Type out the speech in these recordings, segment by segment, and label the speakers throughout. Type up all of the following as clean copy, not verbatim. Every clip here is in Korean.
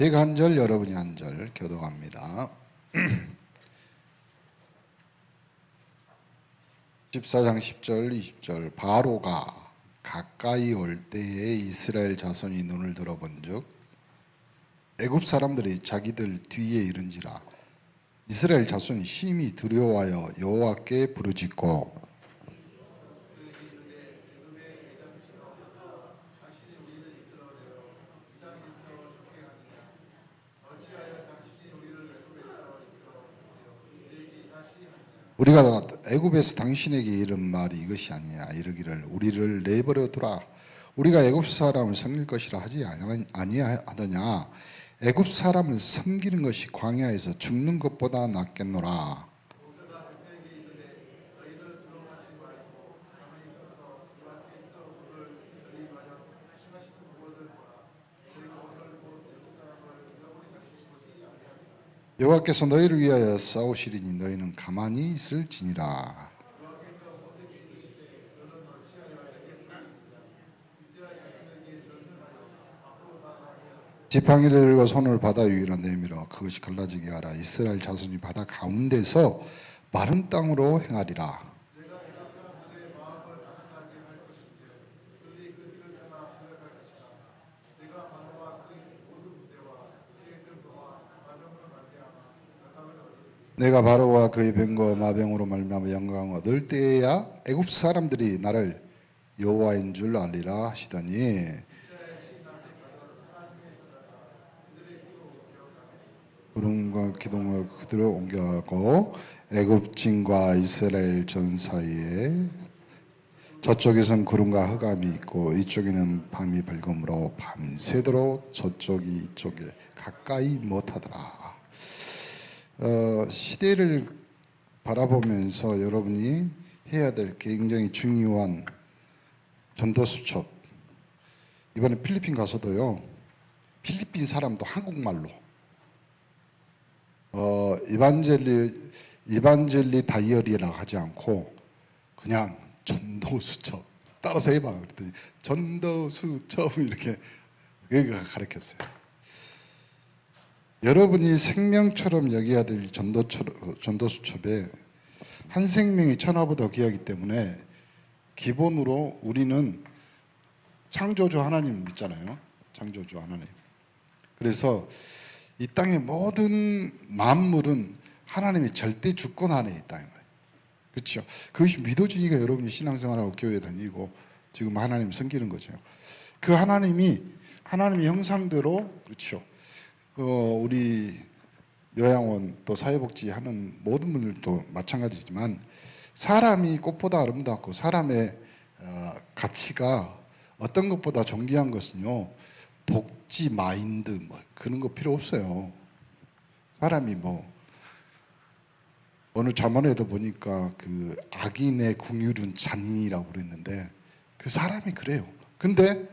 Speaker 1: 제가 한 절, 여러분이 한 절 교독합니다. 14장 10절, 20절. 바로가 가까이 올 때에 이스라엘 자손이 눈을 들어본즉 애굽 사람들이 자기들 뒤에 이른지라. 이스라엘 자손이 심히 두려워하여 여호와께 부르짖고 우리가 애굽에서 당신에게 이른 말이 이것이 아니냐. 이르기를 우리를 내버려 두라. 우리가 애굽 사람을 섬길 것이라 하지 아니하더냐. 애굽 사람을 섬기는 것이 광야에서 죽는 것보다 낫겠노라. 여호와께서 너희를 위하여 싸우시리니 너희는 가만히 있을지니라. 지팡이를 들고 손을 바다 위로 내밀어 그것이 갈라지게 하라. 이스라엘 자손이 바다 가운데서 마른 땅으로 행하리라. 내가 바로와 그의 병과 마병으로 말미암아 영광을 얻을 때에야 애굽 사람들이 나를 여호와인 줄 알리라 하시더니 구름과 기둥을 그대로 옮겨가고 애굽진과 이스라엘 전 사이에 저쪽에선 구름과 흑암이 있고 이쪽에는 밤이 밝음으로 밤새도록 저쪽이 이쪽에 가까이 못하더라. 시대를 바라보면서 여러분이 해야 될 굉장히 중요한 전도 수첩. 이번에 필리핀 가서도요, 필리핀 사람도 한국말로 이반젤리 다이어리라고 하지 않고 그냥 전도 수첩 따라서 해봐 그랬더니 전도 수첩 이렇게 여기가 가르쳤어요. 여러분이 생명처럼 여겨야 될 전도 수첩에 한 생명이 천하보다 귀하기 때문에 기본으로 우리는 창조주 하나님 믿잖아요. 창조주 하나님. 그래서 이 땅의 모든 만물은 하나님의 절대 주권 안에 있다 이 말이에요. 그렇죠? 그것이 믿어지니까 여러분이 신앙생활하고 교회 다니고 지금 하나님 섬기는 거죠. 그 하나님이 하나님의 형상대로 그렇죠. 우리 요양원 또 사회복지 하는 모든 분들도 마찬가지지만 사람이 꽃보다 아름답고 사람의 가치가 어떤 것보다 존귀한 것은요. 복지 마인드 뭐 그런 거 필요 없어요. 사람이 뭐 어느 자문에도 보니까 그 악인의 궁율은 잔인이라고 그랬는데 그 사람이 그래요. 근데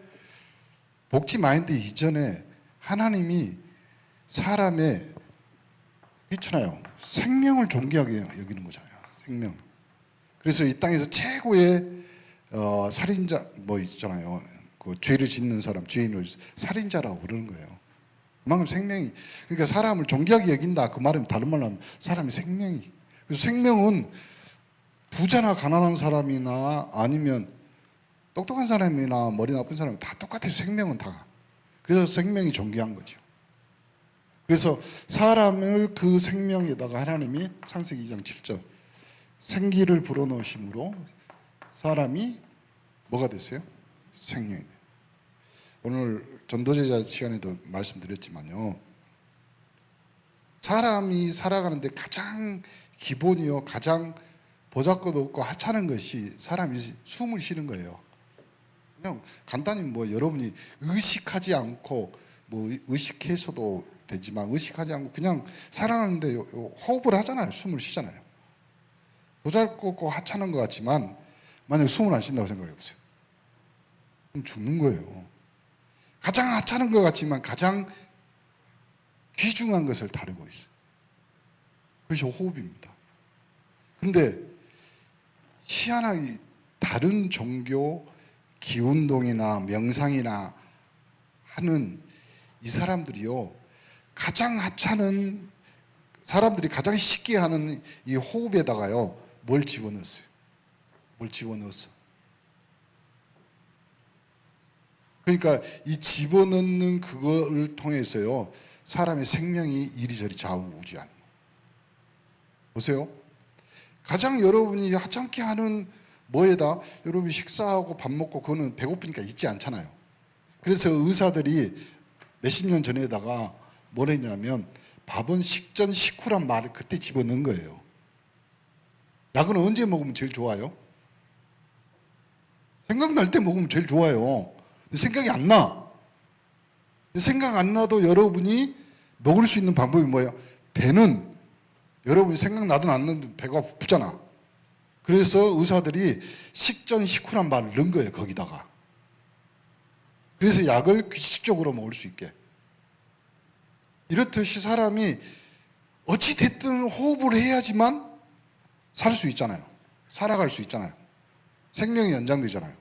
Speaker 1: 복지 마인드 이전에 하나님이 사람의 그렇잖아요. 생명을 존귀하게 여기는 거잖아요. 생명. 그래서 이 땅에서 최고의 살인자 뭐 있잖아요. 그 죄를 짓는 사람, 죄인을 살인자라고 부르는 거예요. 그만큼 생명이 그러니까 사람을 존귀하게 여긴다. 그 말은 다른 말로 하면 사람의 생명이. 그래서 생명은 부자나 가난한 사람이나 아니면 똑똑한 사람이나 머리 나쁜 사람이 다 똑같아요. 생명은 다. 그래서 생명이 존귀한 거죠. 그래서 사람을 그 생명에다가 하나님이 창세기 2장 7절 생기를 불어넣으심으로 사람이 뭐가 됐어요? 생명이 돼요. 오늘 전도제자 시간에도 말씀드렸지만요. 사람이 살아가는데 가장 기본이요. 가장 보잘것없고 하찮은 것이 사람이 숨을 쉬는 거예요. 그냥 간단히 뭐 여러분이 의식하지 않고 뭐 의식해서도 되지만 의식하지 않고 그냥 살아가는데 호흡을 하잖아요. 숨을 쉬잖아요. 보잘것없고 하찮은 것 같지만 만약에 숨을 안 쉰다고 생각해 보세요. 그럼 죽는 거예요. 가장 하찮은 것 같지만 가장 귀중한 것을 다루고 있어요. 그것이 호흡입니다. 근데 희한하게 다른 종교 기운동이나 명상이나 하는 이 사람들이요 가장 하찮은 사람들이 가장 쉽게 하는 이 호흡에다가요, 뭘 집어넣었어요? 뭘 집어넣었어? 그러니까 이 집어넣는 그거를 통해서요, 사람의 생명이 이리저리 좌우우지하는. 보세요. 가장 여러분이 하찮게 하는 뭐에다 여러분이 식사하고 밥 먹고 그거는 배고프니까 있지 않잖아요. 그래서 의사들이 몇십 년 전에다가 뭘 했냐면 밥은 식전 식후란 말을 그때 집어넣은 거예요. 약은 언제 먹으면 제일 좋아요? 생각날 때 먹으면 제일 좋아요. 근데 생각이 안 나. 생각 안 나도 여러분이 먹을 수 있는 방법이 뭐예요? 배는 여러분이 생각나든 안 나든 배가 고프잖아. 그래서 의사들이 식전 식후란 말을 넣은 거예요, 거기다가. 그래서 약을 규칙적으로 먹을 수 있게. 이렇듯이 사람이 어찌 됐든 호흡을 해야지만 살 수 있잖아요. 살아갈 수 있잖아요. 생명이 연장되잖아요.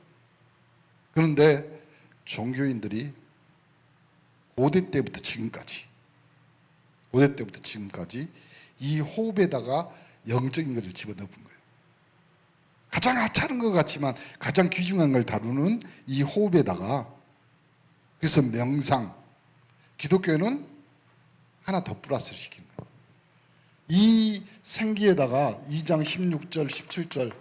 Speaker 1: 그런데 종교인들이 고대 때부터 지금까지 이 호흡에다가 영적인 것을 집어넣은 거예요. 가장 하찮은 것 같지만 가장 귀중한 걸 다루는 이 호흡에다가, 그래서 명상, 기독교는 하나 더 플러스를 시킨 거예요. 이 생기에다가 2장 16절 17절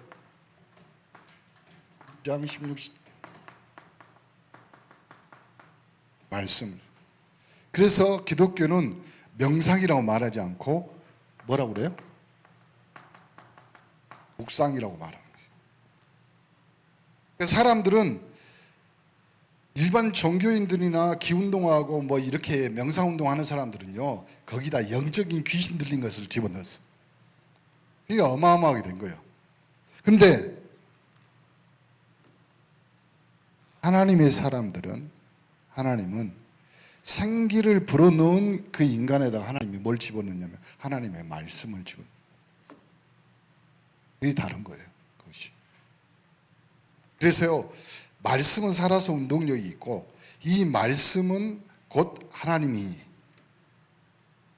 Speaker 1: 2장 16 말씀. 그래서 기독교는 명상이라고 말하지 않고 뭐라고 그래요? 묵상이라고 말하는 거예요. 그러니까 사람들은 일반 종교인들이나 기운동하고 뭐 이렇게 명상운동하는 사람들은요, 거기다 영적인 귀신 들린 것을 집어넣었어. 그게 어마어마하게 된 거예요. 근데 하나님의 사람들은, 하나님은 생기를 불어넣은 그 인간에다가 하나님이 뭘 집어넣냐면 하나님의 말씀을 집어넣어요. 그게 다른 거예요, 그것이. 그래서요, 말씀은 살아서 운동력이 있고 이 말씀은 곧 하나님이.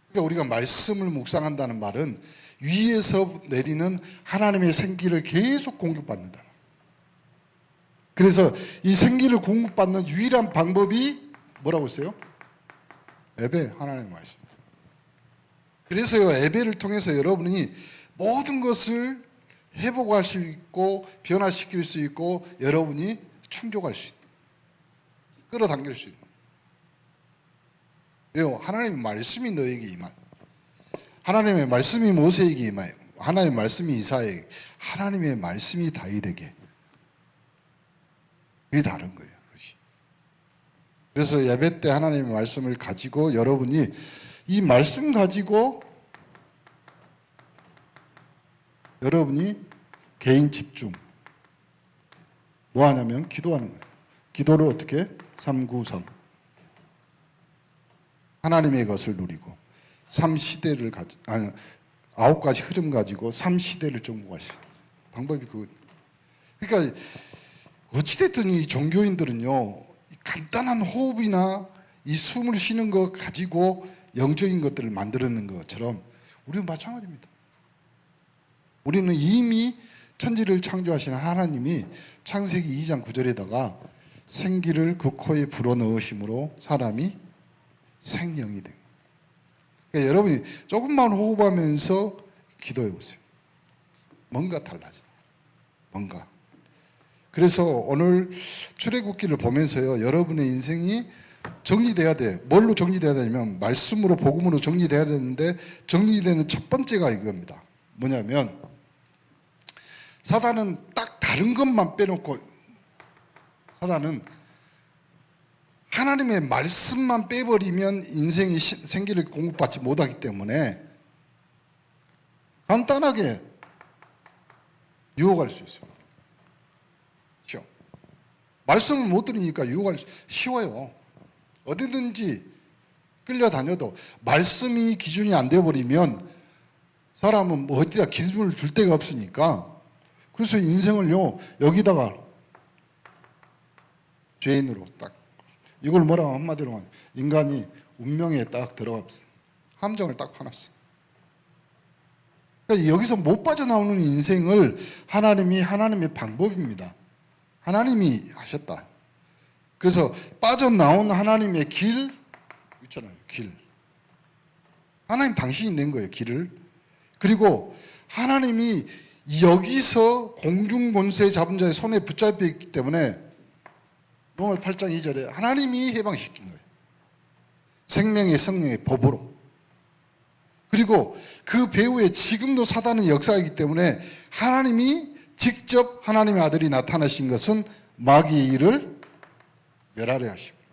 Speaker 1: 그러니까 우리가 말씀을 묵상한다는 말은 위에서 내리는 하나님의 생기를 계속 공급받는다. 그래서 이 생기를 공급받는 유일한 방법이 뭐라고 했어요? 예배, 하나님의 말씀. 그래서요, 예배를 통해서 여러분이 모든 것을 회복할 수 있고 변화시킬 수 있고 여러분이 충족할 수 있는, 끌어당길 수 있는. 왜요? 하나님의 말씀이 너에게 임한, 하나님의 말씀이 모세에게 임하여, 하나님의 말씀이 이사에게, 하나님의 말씀이 다윗에게. 그게 다른 거예요, 그것이. 그래서 예배 때 하나님의 말씀을 가지고 여러분이 이 말씀 가지고 여러분이 개인 집중, 뭐 하냐면 기도하는 거예요. 기도를 어떻게? 393. 하나님의 것을 누리고 3시대를 가지고, 아니 9가지 흐름 가지고 3시대를 정복할 수 있는 방법이 그거. 그러니까 어찌됐든 이 종교인들은요, 간단한 호흡이나 이 숨을 쉬는 거 가지고 영적인 것들을 만들어내는 것처럼 우리는 마찬가지입니다. 우리는 이미 천지를 창조하신 하나님이 창세기 2장 9절에다가 생기를 그 코에 불어넣으심으로 사람이 생명이 된. 그러니까 여러분이 조금만 호흡하면서 기도해 보세요. 뭔가 달라져. 뭔가. 그래서 오늘 출애굽기를 보면서요, 여러분의 인생이 정리돼야 돼. 뭘로 정리돼야 되냐면 말씀으로, 복음으로 정리돼야 되는데 정리되는 첫 번째가 이겁니다. 뭐냐면 사단은 딱 다른 것만 빼놓고, 사단은 하나님의 말씀만 빼버리면 인생이 생기를 공급받지 못하기 때문에 간단하게 유혹할 수 있습니다. 그렇죠? 말씀을 못 들으니까 유혹할 쉬워요. 어디든지 끌려다녀도 말씀이 기준이 안 되어버리면 사람은 뭐 어디다 기준을 둘 데가 없으니까, 그래서 인생을요, 여기다가 죄인으로 딱, 이걸 뭐라고 한마디로 하면 인간이 운명에 딱 들어갔어. 함정을 딱 파놨어. 그러니까 여기서 못 빠져나오는 인생을 하나님의 방법입니다. 하나님이 하셨다. 그래서 빠져나온 하나님의 길 있잖아요. 길. 하나님 당신이 낸 거예요. 길을. 그리고 하나님이 여기서 공중권세 잡은 자의 손에 붙잡혀 있기 때문에 로마 8장 2절에 하나님이 해방시킨 거예요. 생명의 성령의 법으로. 그리고 그 배후에 지금도 사단은 역사이기 때문에 하나님이 직접 하나님의 아들이 나타나신 것은 마귀의 일을 멸하려 하십니다.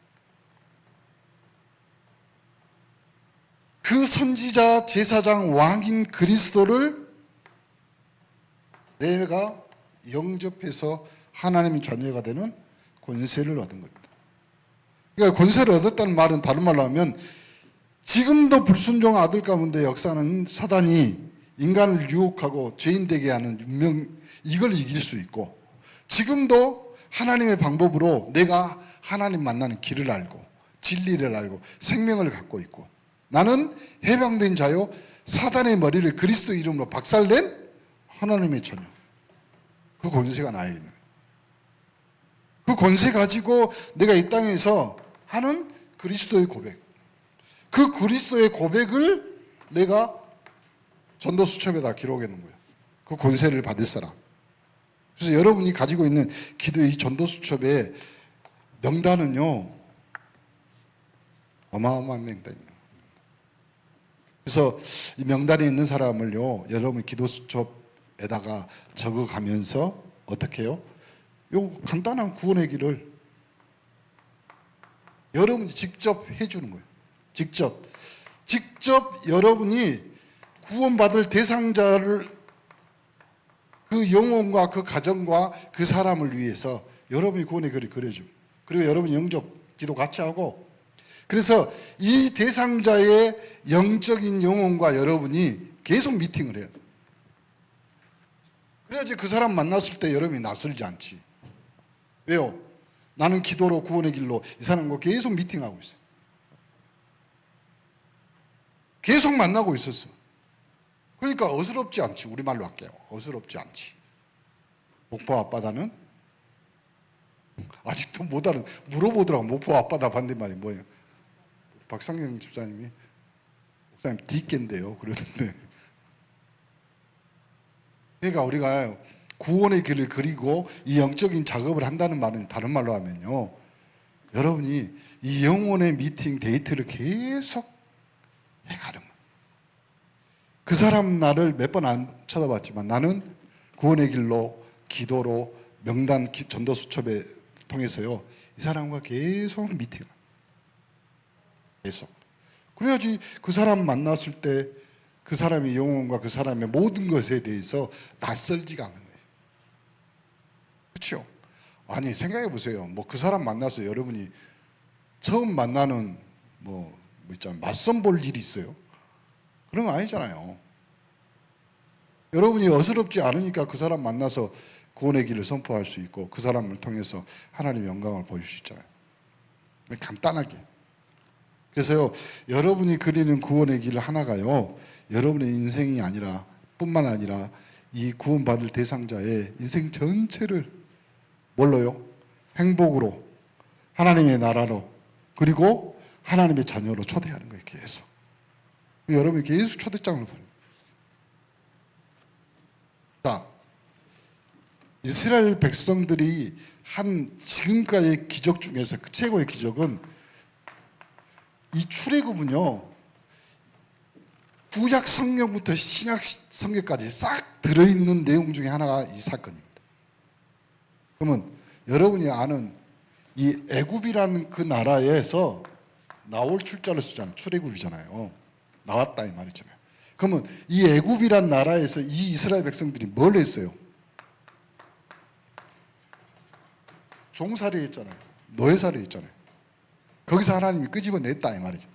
Speaker 1: 그 선지자, 제사장, 왕인 그리스도를 내가 영접해서 하나님의 자녀가 되는 권세를 얻은 겁니다. 그러니까 권세를 얻었다는 말은 다른 말로 하면 지금도 불순종 아들 가운데 역사는 사단이 인간을 유혹하고 죄인 되게 하는 운명, 이걸 이길 수 있고, 지금도 하나님의 방법으로 내가 하나님 만나는 길을 알고 진리를 알고 생명을 갖고 있고, 나는 해방된 자요 사단의 머리를 그리스도 이름으로 박살낸 하나님의 자녀. 그 권세가 나에게 있는 거예요. 그 권세 가지고 내가 이 땅에서 하는 그리스도의 고백, 그 그리스도의 고백을 내가 전도수첩에다 기록해 놓은 거예요. 그 권세를 받을 사람. 그래서 여러분이 가지고 있는 기도의 전도수첩의 명단은요, 어마어마한 명단이에요. 그래서 이 명단에 있는 사람을요, 여러분 기도수첩에다가 적어가면서 어떻게 해요? 요 간단한 구원의 길을 여러분이 직접 해주는 거예요. 직접 여러분이 구원받을 대상자를, 그 영혼과 그 가정과 그 사람을 위해서 여러분이 구원의 길을 그려주고, 그리고 여러분이 영접 기도 같이 하고, 그래서 이 대상자의 영적인 영혼과 여러분이 계속 미팅을 해야 돼요. 그래야지 그 사람 만났을 때 여러분이 낯설지 않지. 왜요? 나는 기도로 구원의 길로 이 사람과 계속 미팅하고 있어요. 계속 만나고 있었어. 그러니까 어스럽지 않지. 우리말로 할게요. 어스럽지 않지. 목포 앞바다는 아직도 못 알아. 물어보더라고. 목포 앞바다 반대말이 뭐예요? 박상경 집사님이 목사님 뒷겐데요 그러던데. 그러니까 우리가 구원의 길을 그리고 이 영적인 작업을 한다는 말은 다른 말로 하면요, 여러분이 이 영혼의 미팅 데이트를 계속 해가는 거예요. 그 사람 나를 몇 번 안 쳐다봤지만 나는 구원의 길로 기도로 명단 전도수첩에 통해서요, 이 사람과 계속 미팅을 계속. 그래야지 그 사람 만났을 때 그 사람의 영혼과 그 사람의 모든 것에 대해서 낯설지가 않은 거예요. 그렇죠? 아니 생각해 보세요. 뭐 그 사람 만나서 여러분이 처음 만나는 뭐 있잖아요. 맞선 볼 일이 있어요. 그런 거 아니잖아요. 여러분이 어스럽지 않으니까 그 사람 만나서 구원의 길을 선포할 수 있고 그 사람을 통해서 하나님의 영광을 보일 수 있잖아요. 간단하게. 그래서요, 여러분이 그리는 구원의 길 하나가요, 여러분의 인생이 아니라 뿐만 아니라 이 구원받을 대상자의 인생 전체를 뭘로요? 행복으로, 하나님의 나라로, 그리고 하나님의 자녀로 초대하는 거예요. 계속. 여러분이 계속 초대장을 보내요. 자, 이스라엘 백성들이 한 지금까지의 기적 중에서 그 최고의 기적은, 이 출애굽은요, 구약 성경부터 신약 성경까지 싹 들어있는 내용 중에 하나가 이 사건입니다. 그러면 여러분이 아는 이 애굽이라는 그 나라에서 나올 출자를 쓰잖아요. 출애굽이잖아요. 나왔다 이 말이잖아요. 그러면 이 애굽이란 나라에서 이 이스라엘 백성들이 뭘 했어요? 종살이 했잖아요. 노예살이 했잖아요. 거기서 하나님이 끄집어냈다 이 말이죠.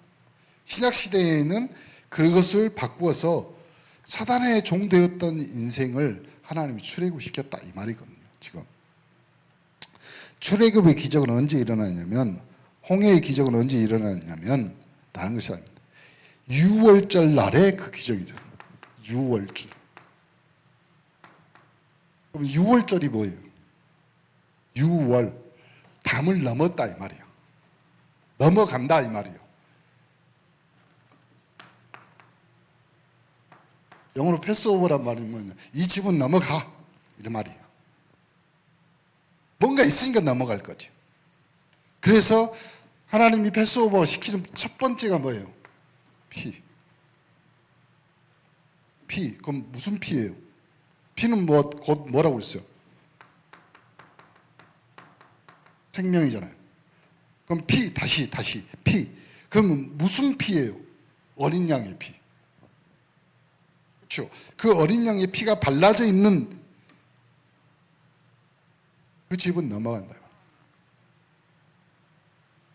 Speaker 1: 신약 시대에는 그것을 바꾸어서 사단의 종되었던 인생을 하나님이 출애굽시켰다 이 말이거든요. 지금 출애굽의 기적은 언제 일어나냐면, 홍해의 기적은 언제 일어나냐면 다른 것이 아닙니다. 유월절 날의 그 기적이죠. 유월절. 그럼 유월절이 뭐예요? 유월, 담을 넘었다 이 말이에요. 넘어간다 이 말이에요. 영어로 패스오버란 말이 뭐냐? 이 집은 넘어가 이런 말이에요. 뭔가 있으니까 넘어갈 거지. 그래서 하나님이 패스오버 시키는 첫 번째가 뭐예요? 피. 그럼 무슨 피예요? 피는 곧 뭐라고 그랬어요? 생명이잖아요. 그럼 다시 피. 그러면 무슨 피예요? 어린 양의 피. 그렇죠. 그 어린 양의 피가 발라져 있는 그 집은 넘어간다.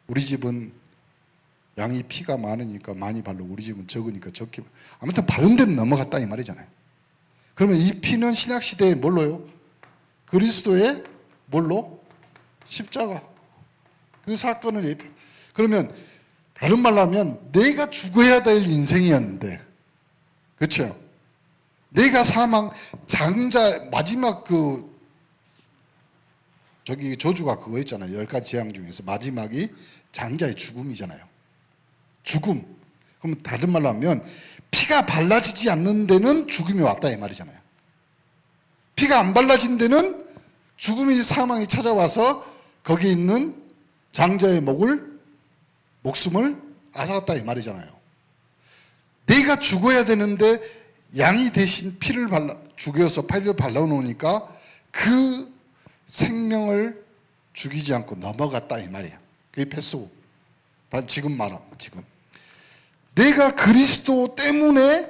Speaker 1: 우리 집은 양이 피가 많으니까 많이 발로, 우리 집은 적으니까 적게. 아무튼 바른 데는 넘어갔다 이 말이잖아요. 그러면 이 피는 신약시대에 뭘로요? 그리스도의 뭘로? 십자가. 그 사건을 얘기해. 그러면 다른 말로 하면 내가 죽어야 될 인생이었는데, 그렇죠? 내가 장자 마지막 저주가 그거 있잖아요. 10가지 재앙 중에서 마지막이 장자의 죽음이잖아요. 죽음. 그럼 다른 말로 하면 피가 발라지지 않는 데는 죽음이 왔다 이 말이잖아요. 피가 안 발라진 데는 죽음이, 사망이 찾아와서 거기 있는 장자의 목숨을 앗아갔다 이 말이잖아요. 내가 죽어야 되는데 양이 대신 피를 죽여서 피를 발라놓으니까 그 생명을 죽이지 않고 넘어갔다 이 말이에요. 그게 패스오. 지금 말하는 거, 지금. 내가 그리스도 때문에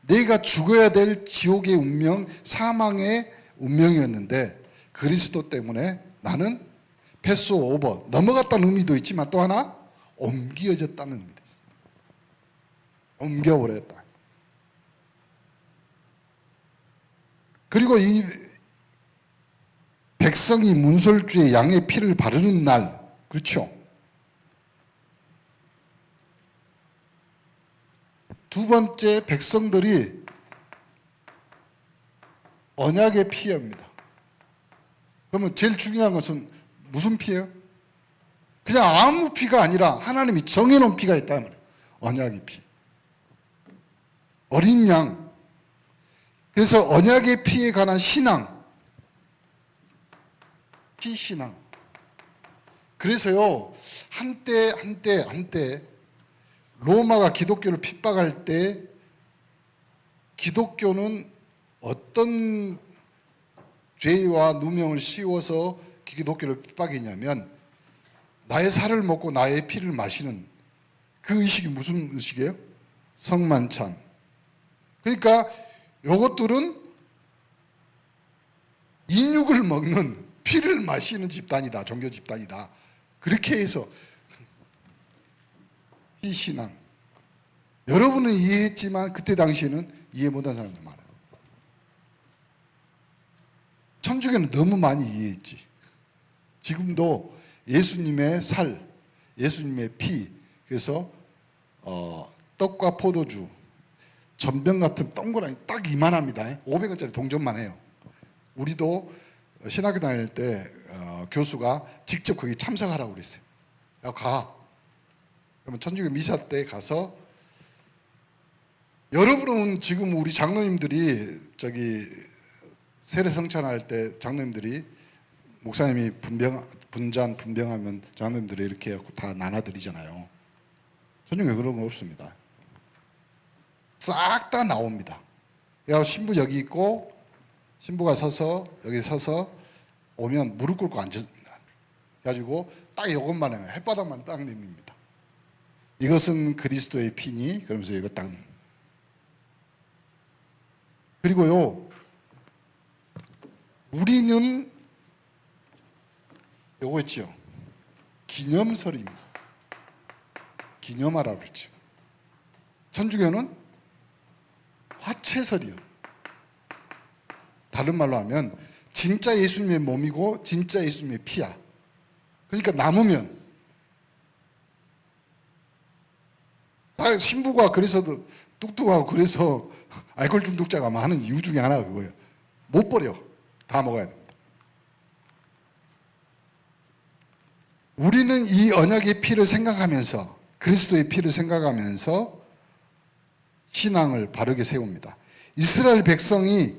Speaker 1: 내가 죽어야 될 지옥의 운명, 사망의 운명이었는데 그리스도 때문에 나는 패스오버, 넘어갔다는 의미도 있지만 또 하나 옮겨졌다는 의미도 있어요. 옮겨버렸다. 그리고 이 백성이 문설주에 양의 피를 바르는 날, 그렇죠? 두 번째, 백성들이 언약의 피입니다. 그러면 제일 중요한 것은 무슨 피예요? 그냥 아무 피가 아니라 하나님이 정해놓은 피가 있다는 말이에요. 언약의 피. 어린 양. 그래서 언약의 피에 관한 신앙. 피신앙. 그래서요, 한때 로마가 기독교를 핍박할 때 기독교는 어떤 죄와 누명을 씌워서 기독교를 핍박했냐면 나의 살을 먹고 나의 피를 마시는 그 의식이 무슨 의식이에요? 성만찬. 그러니까 이것들은 인육을 먹는, 피를 마시는 집단이다. 종교 집단이다. 그렇게 해서 피신앙. 여러분은 이해했지만 그때 당시에는 이해 못한 사람들 많아요. 천주교는 너무 많이 이해했지. 지금도 예수님의 살, 예수님의 피, 그래서 떡과 포도주, 전병 같은 동그라미 딱 이만합니다. 500원짜리 동전만 해요. 우리도 신학교 다닐 때 교수가 직접 거기 참석하라고 그랬어요. 야, 가. 그러면 천주교 미사 때 가서, 여러분은 지금 우리 장로님들이 세례 성찬할 때 장로님들이, 목사님이 분배하면 장로님들이 이렇게 해갖고 다 나눠드리잖아요. 천주교 그런 거 없습니다. 싹 다 나옵니다. 야, 신부 여기 있고, 신부가 여기 서서 오면 무릎 꿇고 앉습니다. 그래가지고 딱 이것만 하면 햇바닥만 딱 내밉니다. 이것은 그리스도의 피니? 그러면서 이거 딱. 그리고요, 우리는 요거 있죠. 기념설입니다. 기념하라고 그랬죠. 천주교는 화채설이요. 다른 말로 하면 진짜 예수님의 몸이고 진짜 예수님의 피야. 그러니까 남으면 신부가 그래서 뚝뚝하고 그래서 알코올 중독자가 많은 이유 중에 하나가 그거예요. 못 버려. 다 먹어야 됩니다. 우리는 이 언약의 피를 생각하면서, 그리스도의 피를 생각하면서 신앙을 바르게 세웁니다. 이스라엘 백성이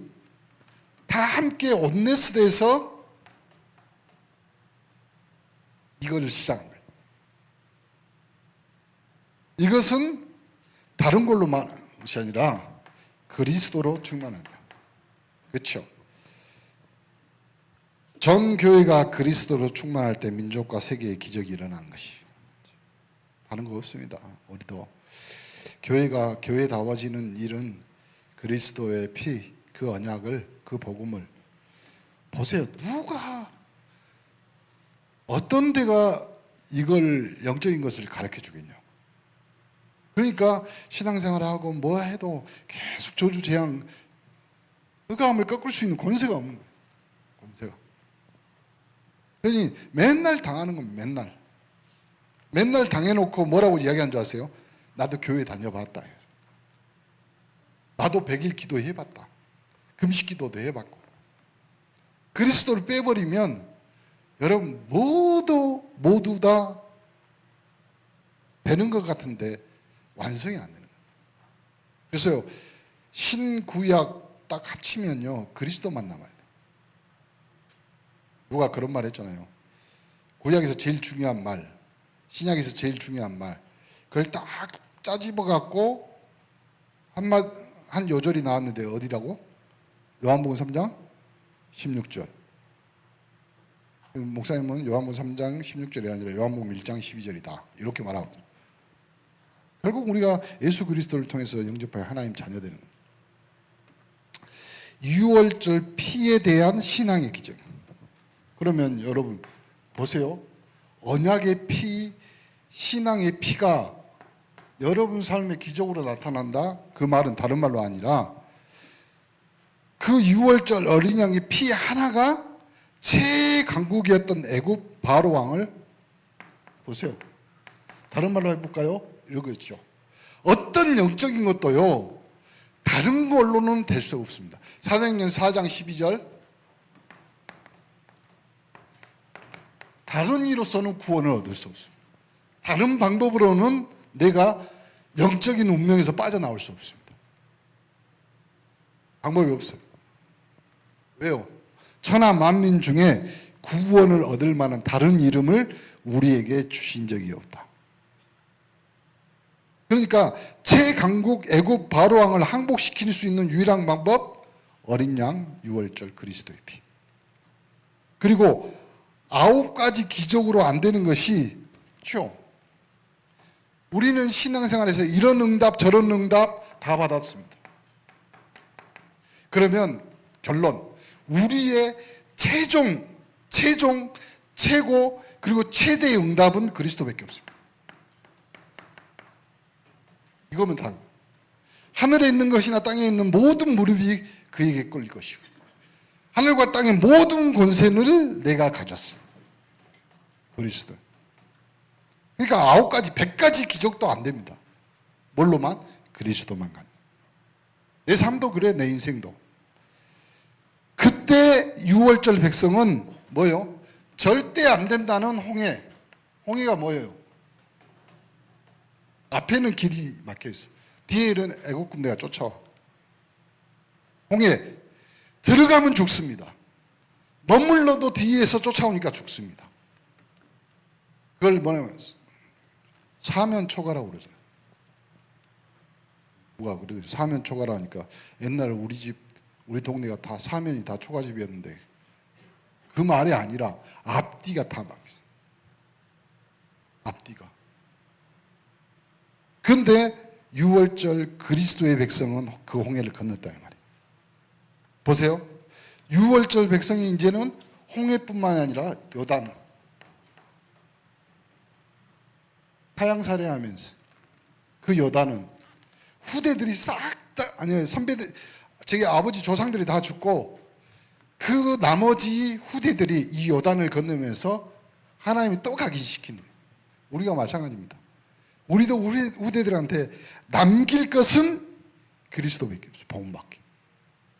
Speaker 1: 다 함께 온네스트에서 이걸 시작한 거예요. 이것은 다른 걸로 말하는 것이 아니라 그리스도로 충만한다. 그렇죠? 전 교회가 그리스도로 충만할 때 민족과 세계의 기적이 일어나는 것이 다른 거 없습니다. 우리도 교회가 교회다워지는 일은 그리스도의 피, 그 언약을, 그 복음을 보세요. 누가 어떤 데가 이걸 영적인 것을 가르쳐 주겠냐. 그러니까 신앙생활하고 뭐 해도 계속 저주재앙, 흑암을 꺾을 수 있는 권세가 없는 거예요. 권세가. 그러니 맨날 당하는 건 맨날 당해놓고 뭐라고 이야기한 줄 아세요? 나도 교회 다녀봤다. 나도 100일 기도해봤다. 금식 기도도 해봤고. 그리스도를 빼버리면 여러분 모두 다 되는 것 같은데 완성이 안 되는 거예요. 그래서요, 신구약 딱 합치면요 그리스도만 남아야 돼요. 누가 그런 말 했잖아요. 구약에서 제일 중요한 말, 신약에서 제일 중요한 말, 그걸 딱 짜집어 갖고 한 요절이 나왔는데 어디라고? 요한복음 3장 16절. 목사님은 요한복음 3장 16절이 아니라 요한복음 1장 12절이다 이렇게 말하거든요. 결국 우리가 예수 그리스도를 통해서 영접하여 하나님 자녀 되는 거예요. 유월절 피에 대한 신앙의 기적. 그러면 여러분 보세요. 언약의 피, 신앙의 피가 여러분 삶의 기적으로 나타난다? 그 말은 다른 말로 아니라 그 유월절 어린 양의 피 하나가 최강국이었던 애굽 바로 왕을 보세요. 다른 말로 해볼까요? 이거겠죠. 어떤 영적인 것도요 다른 걸로는 될 수 없습니다. 사도행전 4장 12절, 다른 이로서는 구원을 얻을 수 없습니다. 다른 방법으로는 내가 영적인 운명에서 빠져나올 수 없습니다. 방법이 없어요. 왜요? 천하 만민 중에 구원을 얻을 만한 다른 이름을 우리에게 주신 적이 없다. 그러니까 최강국 애굽 바로왕을 항복시킬 수 있는 유일한 방법, 어린 양 유월절 그리스도의 피. 그리고 9가지 기적으로 안 되는 것이 죠. 우리는 신앙생활에서 이런 응답 저런 응답 다 받았습니다. 그러면 결론, 우리의 최고 그리고 최대의 응답은 그리스도밖에 없습니다. 이거면 다. 하늘에 있는 것이나 땅에 있는 모든 무릎이 그에게 꿇릴 것이고 하늘과 땅의 모든 권세를 내가 가졌어. 그리스도. 그러니까 9가지, 100가지 기적도 안 됩니다. 뭘로만? 그리스도만 가는. 내 삶도 그래, 내 인생도. 그때 유월절 백성은 뭐예요? 절대 안 된다는 홍해. 홍해가 뭐예요? 앞에는 길이 막혀 있어. 뒤에는 애국 군대가 쫓아와. 홍해. 들어가면 죽습니다. 머물러도 뒤에서 쫓아오니까 죽습니다. 그걸 뭐냐면 사면초가라고 그러잖아요. 누가 그러더니 사면초가라 하니까 옛날에 우리 동네가 다 사면이 다 초가집이었는데 그 말이 아니라 앞뒤가 다 막혔어요. 앞뒤가. 근데 유월절 그리스도의 백성은 그 홍해를 건넜다 이 말이에요. 보세요. 유월절 백성이 이제는 홍해뿐만 아니라 요단 타향살해하면서 그 요단은 후대들이 싹 다 아니요 선배들 저기 아버지 조상들이 다 죽고 그 나머지 후대들이 이 요단을 건너면서 하나님이 또 각인시키는 거예요. 우리가 마찬가지입니다. 우리도 우리 후대들한테 남길 것은 그리스도밖에 없어요. 복음밖에.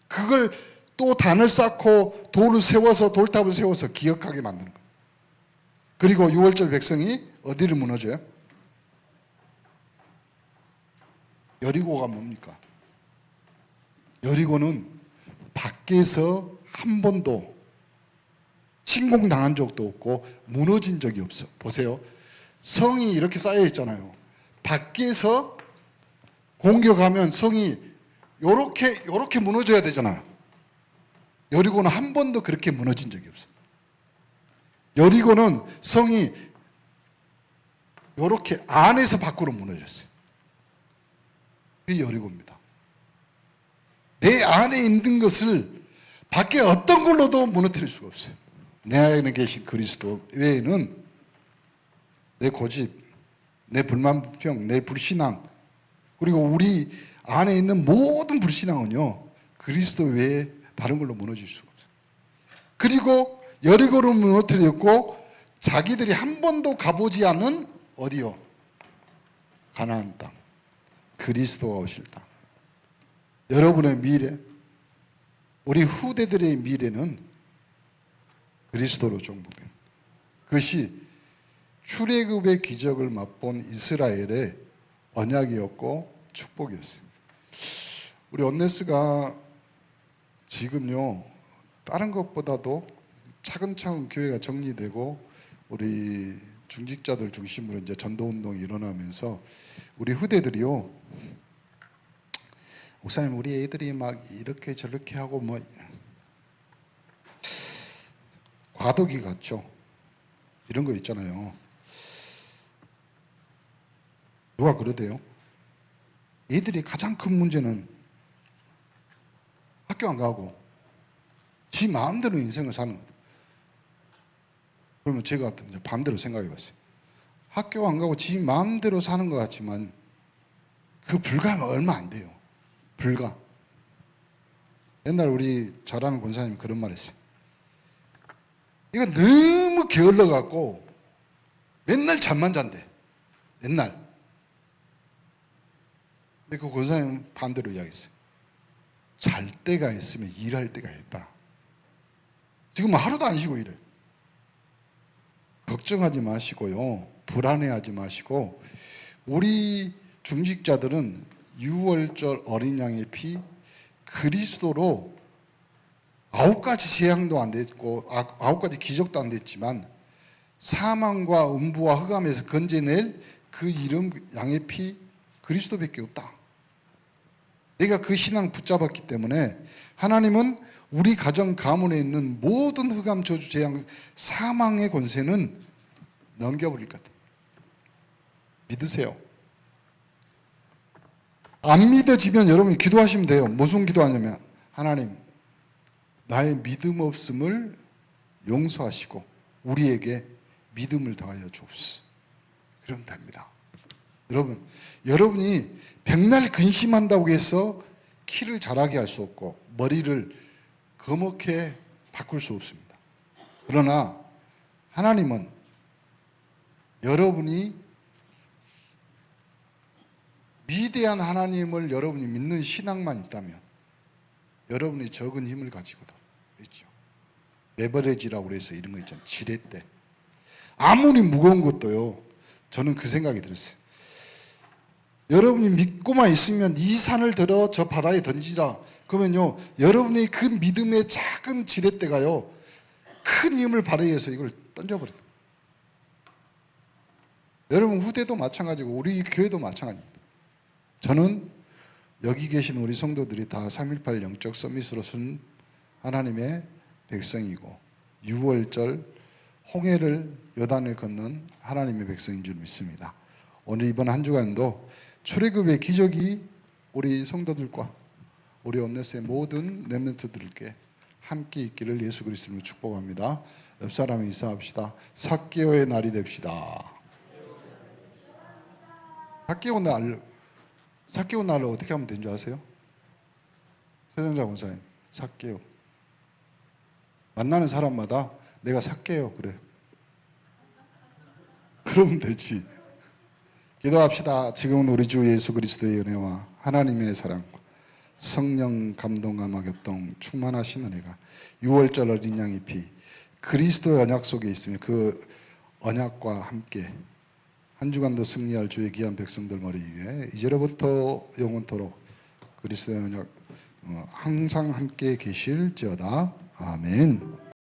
Speaker 1: 그걸 또 단을 쌓고 돌을 세워서 돌탑을 세워서 기억하게 만드는 거예요. 그리고 6월절 백성이 어디를 무너져요? 여리고가 뭡니까? 여리고는 밖에서 한 번도 침공당한 적도 없고 무너진 적이 없어. 보세요. 성이 이렇게 쌓여 있잖아요. 밖에서 공격하면 성이 요렇게 무너져야 되잖아요. 여리고는 한 번도 그렇게 무너진 적이 없어. 여리고는 성이 요렇게 안에서 밖으로 무너졌어요. 그게 여리고입니다. 내 안에 있는 것을 밖에 어떤 걸로도 무너뜨릴 수가 없어요. 내 안에 계신 그리스도 외에는 내 고집, 내 불만, 불평, 내 불신앙, 그리고 우리 안에 있는 모든 불신앙은요, 그리스도 외에 다른 걸로 무너질 수가 없어요. 그리고 여리고를 무너뜨렸고 자기들이 한 번도 가보지 않은 어디요? 가나안 땅, 그리스도가 오실 땅. 여러분의 미래, 우리 후대들의 미래는 그리스도로 정복됩니다. 그것이 출애굽의 기적을 맛본 이스라엘의 언약이었고 축복이었어요. 우리 언네스가 지금요, 다른 것보다도 차근차근 교회가 정리되고 우리 중직자들 중심으로 이제 전도운동이 일어나면서 우리 후대들이요, 목사님 우리 애들이 막 이렇게 저렇게 하고 뭐 과도기 같죠. 이런 거 있잖아요. 누가 그러대요? 애들이 가장 큰 문제는 학교 안 가고 지 마음대로 인생을 사는 거다. 그러면 제가 반대로 생각해 봤어요. 학교 안 가고 지 마음대로 사는 것 같지만 그 불과 얼마 안 돼요. 불과. 옛날 우리 잘 아는 권사님 그런 말 했어요. 이거 너무 게을러 갖고 맨날 잠만 잔대. 맨날. 근데 그 권사님 반대로 이야기했어요. 잘 때가 있으면 일할 때가 있다. 지금 하루도 안 쉬고 일해. 걱정하지 마시고요. 불안해하지 마시고 우리 중직자들은 6월절 어린 양의 피 그리스도로 9가지 재앙도 안 됐고 9가지 기적도 안 됐지만 사망과 음부와 흑암에서 건져낼 그 이름 양의 피 그리스도밖에 없다. 내가 그 신앙 붙잡았기 때문에 하나님은 우리 가정 가문에 있는 모든 흑암 저주 재앙 사망의 권세는 넘겨버릴 것 같아요. 믿으세요. 안 믿어지면 여러분이 기도하시면 돼요. 무슨 기도하냐면 하나님 나의 믿음 없음을 용서하시고 우리에게 믿음을 더하여 주옵소서. 그러면 됩니다. 여러분이 백날 근심한다고 해서 키를 자라게 할 수 없고 머리를 거먹게 바꿀 수 없습니다. 그러나 하나님은 여러분이 위대한 하나님을 여러분이 믿는 신앙만 있다면 여러분이 적은 힘을 가지고도 있죠. 레버리지라고 그래서 이런 거 있잖아요. 지렛대. 아무리 무거운 것도요. 저는 그 생각이 들었어요. 여러분이 믿고만 있으면 이 산을 들어 저 바다에 던지라. 그러면요. 여러분의 그 믿음의 작은 지렛대가요. 큰 힘을 발휘해서 이걸 던져버린다. 여러분 후대도 마찬가지고 우리 교회도 마찬가지입니다. 저는 여기 계신 우리 성도들이 다 3.18 영적 서밋으로 쓴 하나님의 백성이고 6월절 홍해를 요단을 건넌 하나님의 백성인 줄 믿습니다. 오늘 이번 한 주간도 출애굽의 기적이 우리 성도들과 우리 온네스의 모든 렘넌트들께 함께 있기를 예수 그리스도로 축복합니다. 옆 사람에 인사합시다. 삭개오의 날이 됩시다. 삭개오 날을 어떻게 하면 되는 줄 아세요? 세정자 권사님, 삭개오. 만나는 사람마다 내가 삭개오 그래. 그러면 되지. 기도합시다. 지금은 우리 주 예수 그리스도의 은혜와 하나님의 사랑과 성령 감동감화 교통 충만하신 은혜가 6월절 어린 양의 피 그리스도의 언약 속에 있으며 그 언약과 함께 한 주간도 승리할 주의 귀한 백성들 머리 위에 이제로부터 영원토록 그리스도의 언약 항상 함께 계실지어다. 아멘.